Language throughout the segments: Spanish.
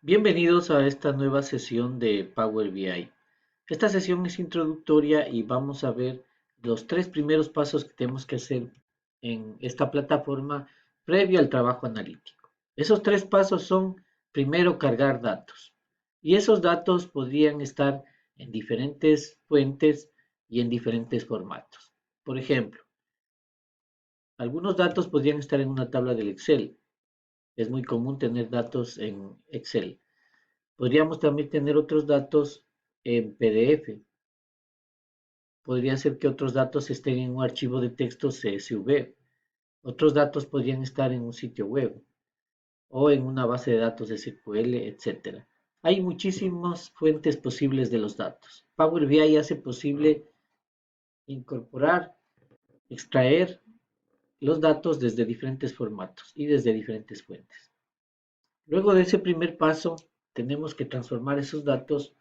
Bienvenidos a esta nueva sesión de Power BI. Esta sesión es introductoria y vamos a ver los tres primeros pasos que tenemos que hacer en esta plataforma previo al trabajo analítico. Esos tres pasos son, primero, cargar datos. Y esos datos podrían estar en diferentes fuentes y en diferentes formatos. Por ejemplo, algunos datos podrían estar en una tabla del Excel. Es muy común tener datos en Excel. Podríamos también tener otros datos en PDF. Podría ser que otros datos estén en un archivo de texto CSV. Otros datos podrían estar en un sitio web o en una base de datos SQL, etcétera. Hay muchísimas fuentes posibles de los datos. Power BI hace posible incorporar, extraer los datos desde diferentes formatos y desde diferentes fuentes. Luego de ese primer paso, tenemos que transformar esos datos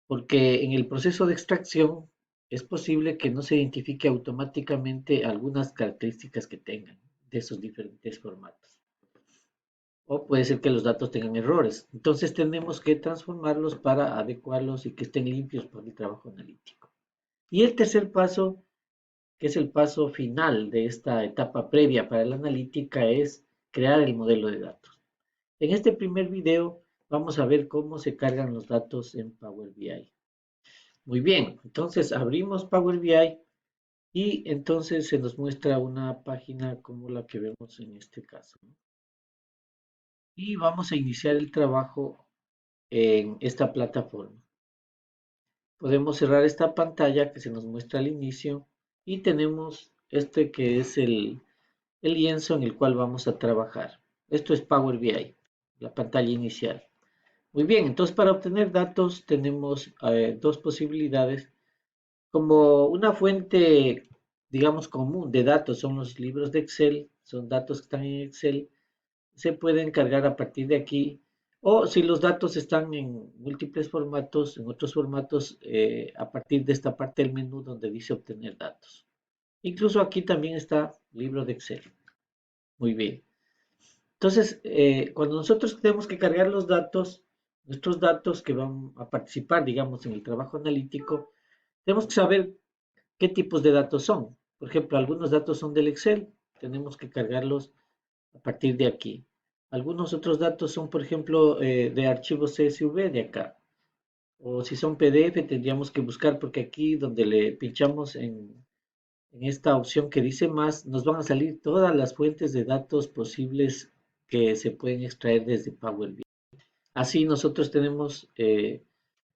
porque en el proceso de extracción es posible que no se identifique automáticamente algunas características que tengan de esos diferentes formatos. O puede ser que los datos tengan errores. Entonces tenemos que transformarlos para adecuarlos y que estén limpios para el trabajo analítico. Y el tercer paso, que es el paso final de esta etapa previa para la analítica, es crear el modelo de datos. En este primer video vamos a ver cómo se cargan los datos en Power BI. Muy bien, entonces abrimos Power BI y entonces se nos muestra una página como la que vemos en este caso, ¿no? Y vamos a iniciar el trabajo en esta plataforma. Podemos cerrar esta pantalla que se nos muestra al inicio y tenemos este que es el lienzo en el cual vamos a trabajar. Esto es Power BI, la pantalla inicial. Muy bien, entonces para obtener datos tenemos dos posibilidades. Como una fuente, digamos, común de datos son los libros de Excel, son datos que están en Excel, se pueden cargar a partir de aquí. O si los datos están en múltiples formatos, en otros formatos, a partir de esta parte del menú donde dice obtener datos. Incluso aquí también está libro de Excel. Muy bien. Entonces, cuando nosotros tenemos que cargar los datos, nuestros datos que van a participar, digamos, en el trabajo analítico, tenemos que saber qué tipos de datos son. Por ejemplo, algunos datos son del Excel, tenemos que cargarlos a partir de aquí. Algunos otros datos son, por ejemplo, de archivos CSV de acá. O si son PDF, tendríamos que buscar porque aquí donde le pinchamos en esta opción que dice más, nos van a salir todas las fuentes de datos posibles que se pueden extraer desde Power BI. Así nosotros tenemos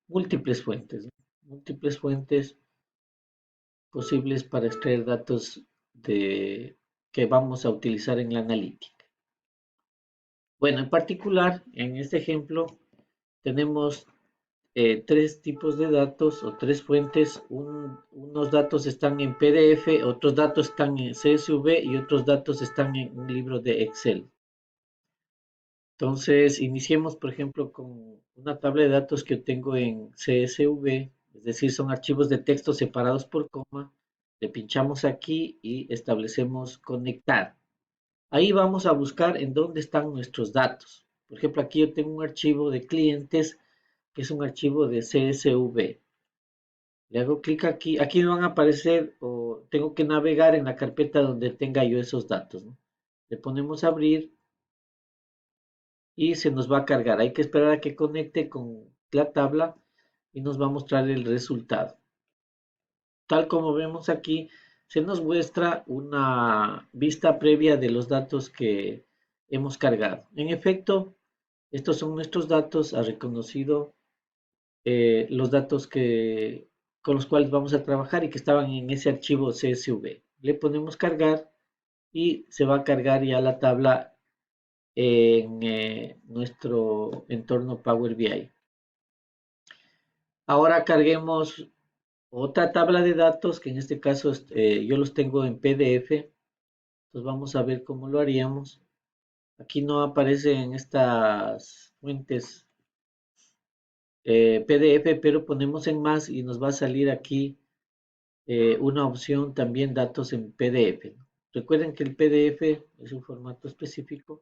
múltiples fuentes, ¿no? Múltiples fuentes posibles para extraer datos que vamos a utilizar en la analítica. Bueno, en particular, en este ejemplo, tenemos tres tipos de datos o tres fuentes. Unos datos están en PDF, otros datos están en CSV y otros datos están en un libro de Excel. Entonces, iniciemos, por ejemplo, con una tabla de datos que tengo en CSV, es decir, son archivos de texto separados por coma. Le pinchamos aquí y establecemos conectar. Ahí vamos a buscar en dónde están nuestros datos. Por ejemplo, aquí yo tengo un archivo de clientes que es un archivo de CSV. Le hago clic aquí. Aquí me van a aparecer o tengo que navegar en la carpeta donde tenga yo esos datos, ¿no? Le ponemos abrir y se nos va a cargar. Hay que esperar a que conecte con la tabla y nos va a mostrar el resultado. Tal como vemos aquí, se nos muestra una vista previa de los datos que hemos cargado. En efecto, estos son nuestros datos. Ha reconocido los datos con los cuales vamos a trabajar y que estaban en ese archivo CSV. Le ponemos cargar y se va a cargar ya la tabla en nuestro entorno Power BI. Ahora carguemos otra tabla de datos que en este caso yo los tengo en PDF. Entonces vamos a ver cómo lo haríamos. Aquí no aparecen estas fuentes PDF, pero ponemos en más y nos va a salir aquí una opción también datos en PDF, ¿no? Recuerden que el PDF es un formato específico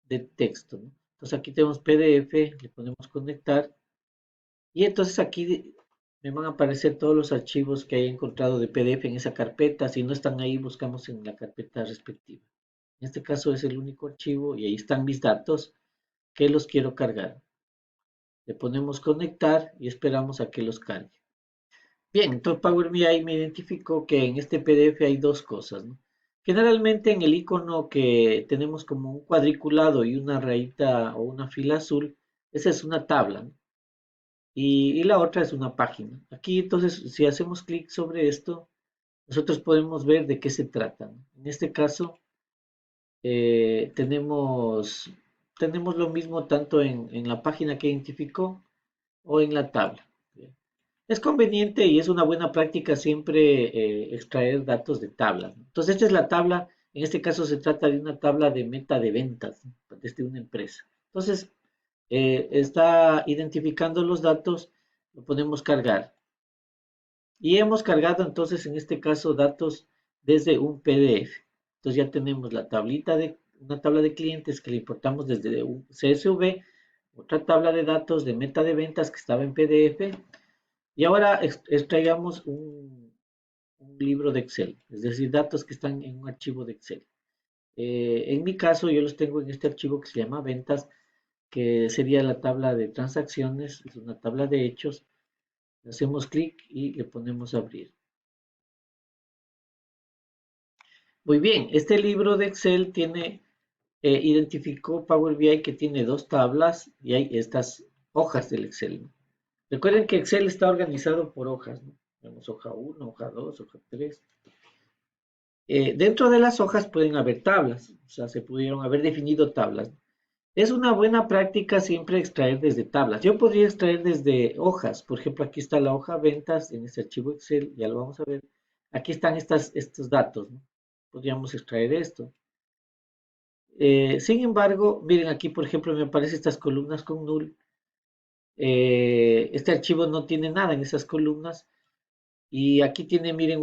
de texto, ¿no? Entonces aquí tenemos PDF, le ponemos conectar y entonces aquí me van a aparecer todos los archivos que haya encontrado de PDF en esa carpeta. Si no están ahí, buscamos en la carpeta respectiva. En este caso es el único archivo y ahí están mis datos que los quiero cargar. Le ponemos conectar y esperamos a que los cargue. Bien, entonces Power BI me identificó que en este PDF hay dos cosas, ¿no? Generalmente en el icono que tenemos como un cuadriculado y una rayita o una fila azul, esa es una tabla, ¿no? Y la otra es una página. Aquí entonces, si hacemos clic sobre esto, nosotros podemos ver de qué se trata, ¿no? En este caso, tenemos lo mismo tanto en la página que identificó o en la tabla. Es conveniente y es una buena práctica siempre extraer datos de tablas, ¿no? Entonces, esta es la tabla, en este caso se trata de una tabla de meta de ventas, ¿no? Desde una empresa. Entonces, está identificando los datos, lo podemos cargar. Y hemos cargado entonces en este caso datos desde un PDF. Entonces ya tenemos una tabla de clientes que le importamos desde un CSV, otra tabla de datos de meta de ventas que estaba en PDF y ahora extraigamos un libro de Excel, es decir, datos que están en un archivo de Excel. En mi caso yo los tengo en este archivo que se llama ventas, que sería la tabla de transacciones, es una tabla de hechos. Hacemos clic y le ponemos abrir. Muy bien, este libro de Excel identificó Power BI que tiene dos tablas y hay estas hojas del Excel, ¿no? Recuerden que Excel está organizado por hojas, ¿no? Tenemos hoja 1, hoja 2, hoja 3. Dentro de las hojas pueden haber tablas, o sea, se pudieron haber definido tablas. Es una buena práctica siempre extraer desde tablas. Yo podría extraer desde hojas. Por ejemplo, aquí está la hoja ventas en este archivo Excel, ya lo vamos a ver. Aquí están estos datos, ¿no? Podríamos extraer esto. Sin embargo, miren aquí, por ejemplo, me aparecen estas columnas con null. Este archivo no tiene nada en esas columnas. Y aquí tiene, miren,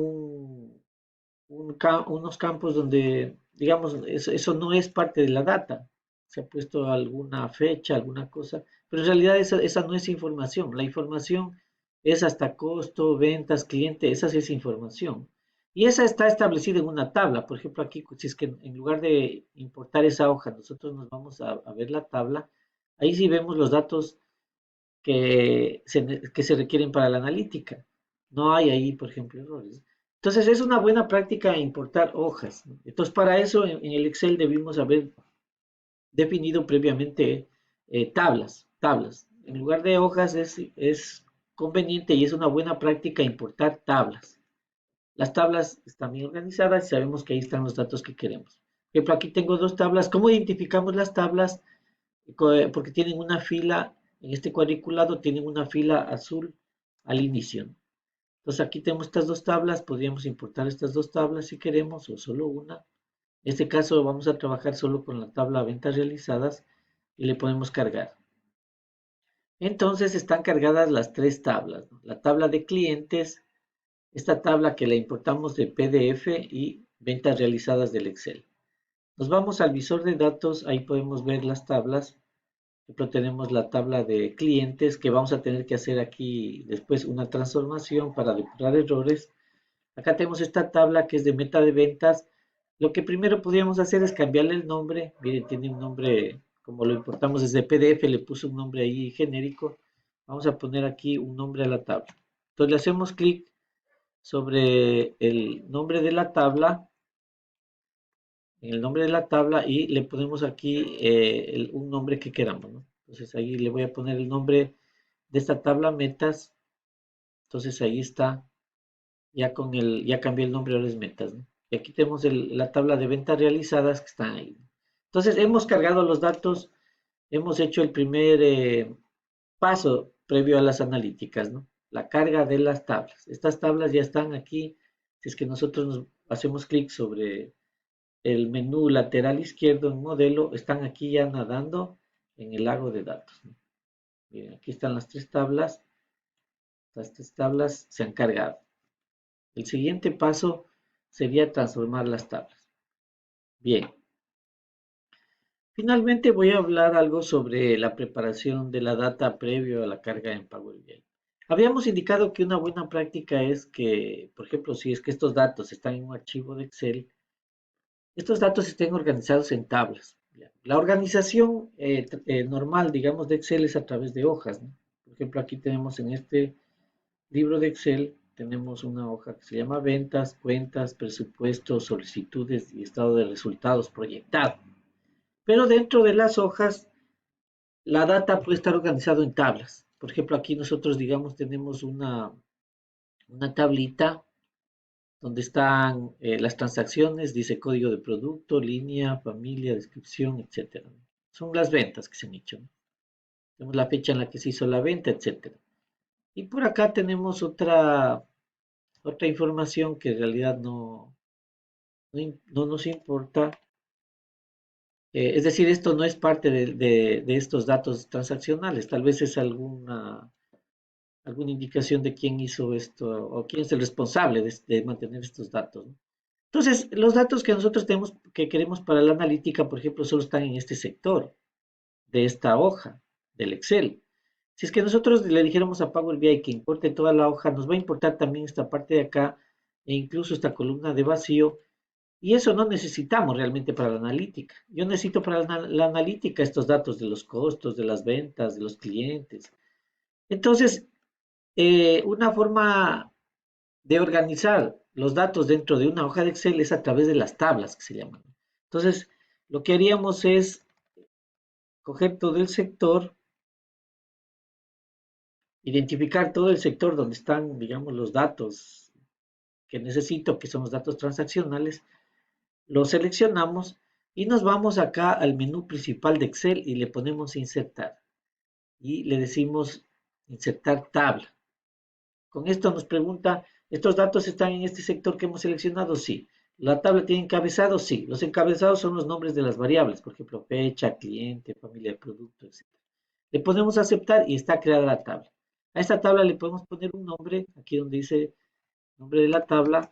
unos campos donde, digamos, eso no es parte de la data. Se ha puesto alguna fecha, alguna cosa, pero en realidad esa no es información. La información es hasta costo, ventas, cliente, esa sí es información. Y esa está establecida en una tabla. Por ejemplo, aquí, si es que en lugar de importar esa hoja, nosotros nos vamos a ver la tabla, ahí sí vemos los datos que se requieren para la analítica. No hay ahí, por ejemplo, errores. Entonces es una buena práctica importar hojas, ¿no? Entonces para eso en el Excel debimos haber definido previamente tablas. En lugar de hojas es conveniente y es una buena práctica importar tablas. Las tablas están bien organizadas y sabemos que ahí están los datos que queremos. Por ejemplo, aquí tengo dos tablas. ¿Cómo identificamos las tablas? Porque tienen una fila, en este cuadriculado tienen una fila azul al inicio, ¿no? Entonces aquí tenemos estas dos tablas, podríamos importar estas dos tablas si queremos o solo una. En este caso vamos a trabajar solo con la tabla ventas realizadas y le podemos cargar. Entonces están cargadas las tres tablas, ¿no? La tabla de clientes, esta tabla que la importamos de PDF y ventas realizadas del Excel. Nos vamos al visor de datos, ahí podemos ver las tablas. Por ejemplo, tenemos la tabla de clientes que vamos a tener que hacer aquí después una transformación para depurar errores. Acá tenemos esta tabla que es de meta de ventas. Lo que primero podríamos hacer es cambiarle el nombre. Miren, tiene un nombre, como lo importamos desde PDF, le puse un nombre ahí genérico. Vamos a poner aquí un nombre a la tabla. Entonces le hacemos clic sobre el nombre de la tabla, en el nombre de la tabla y le ponemos aquí un nombre que queramos, ¿no? Entonces ahí le voy a poner el nombre de esta tabla metas. Entonces ahí está, ya cambié el nombre, ahora es metas, ¿no? Y aquí tenemos la tabla de ventas realizadas que están ahí, ¿no? Entonces hemos cargado los datos, hemos hecho el primer paso previo a las analíticas, ¿no? La carga de las tablas. Estas tablas ya están aquí. Si es que nosotros hacemos clic sobre el menú lateral izquierdo en modelo, están aquí ya nadando en el lago de datos, ¿no? Miren, aquí están las tres tablas. Las tres tablas se han cargado. El siguiente paso sería transformar las tablas. Bien, Finalmente voy a hablar algo sobre la preparación de la data previo a la carga en Power BI. Habíamos indicado que una buena práctica es que, por ejemplo, si es que estos datos están en un archivo de Excel, estos datos estén organizados en tablas. La organización normal, digamos, de Excel es a través de hojas, ¿no? Por ejemplo, aquí tenemos en este libro de Excel, tenemos una hoja que se llama ventas, cuentas, presupuestos, solicitudes y estado de resultados proyectado. Pero dentro de las hojas, la data puede estar organizado en tablas. Por ejemplo, aquí nosotros, digamos, tenemos una tablita donde están las transacciones, dice código de producto, línea, familia, descripción, etcétera. Son las ventas que se han hecho, ¿no? Tenemos la fecha en la que se hizo la venta, etcétera. Y por acá tenemos otra información que en realidad no nos importa. Es decir, esto no es parte de estos datos transaccionales. Tal vez es alguna indicación de quién hizo esto o quién es el responsable de mantener estos datos, ¿no? Entonces, los datos que nosotros tenemos, que queremos para la analítica, por ejemplo, solo están en este sector de esta hoja del Excel. Si es que nosotros le dijéramos a Power BI que importe toda la hoja, nos va a importar también esta parte de acá e incluso esta columna de vacío. Y eso no necesitamos realmente para la analítica. Yo necesito para la analítica estos datos de los costos, de las ventas, de los clientes. Entonces, una forma de organizar los datos dentro de una hoja de Excel es a través de las tablas que se llaman. Entonces, lo que haríamos es coger todo el sector, identificar todo el sector donde están, digamos, los datos que necesito, que son los datos transaccionales, los seleccionamos y nos vamos acá al menú principal de Excel y le ponemos insertar y le decimos insertar tabla. Con esto nos pregunta, ¿estos datos están en este sector que hemos seleccionado? Sí. ¿La tabla tiene encabezados? Sí. Los encabezados son los nombres de las variables, por ejemplo, fecha, cliente, familia de producto, etc. Le podemos aceptar y está creada la tabla. A esta tabla le podemos poner un nombre, aquí donde dice nombre de la tabla,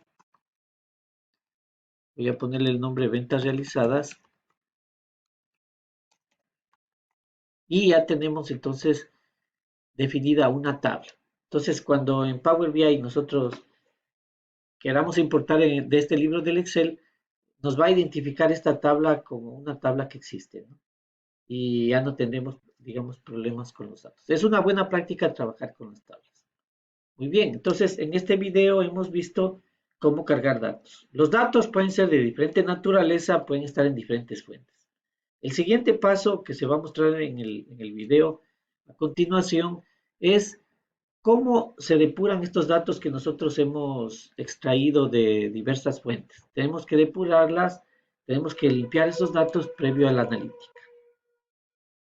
voy a ponerle el nombre ventas realizadas y ya tenemos entonces definida una tabla. Entonces, cuando en Power BI nosotros queramos importar de este libro del Excel, nos va a identificar esta tabla como una tabla que existe, ¿no? Y ya no tendremos, digamos, problemas con los datos. Es una buena práctica trabajar con las tablas. Muy bien, entonces en este video hemos visto cómo cargar datos. Los datos pueden ser de diferente naturaleza, pueden estar en diferentes fuentes. El siguiente paso que se va a mostrar en el video a continuación es cómo se depuran estos datos que nosotros hemos extraído de diversas fuentes. Tenemos que depurarlas, tenemos que limpiar esos datos previo a la analítica.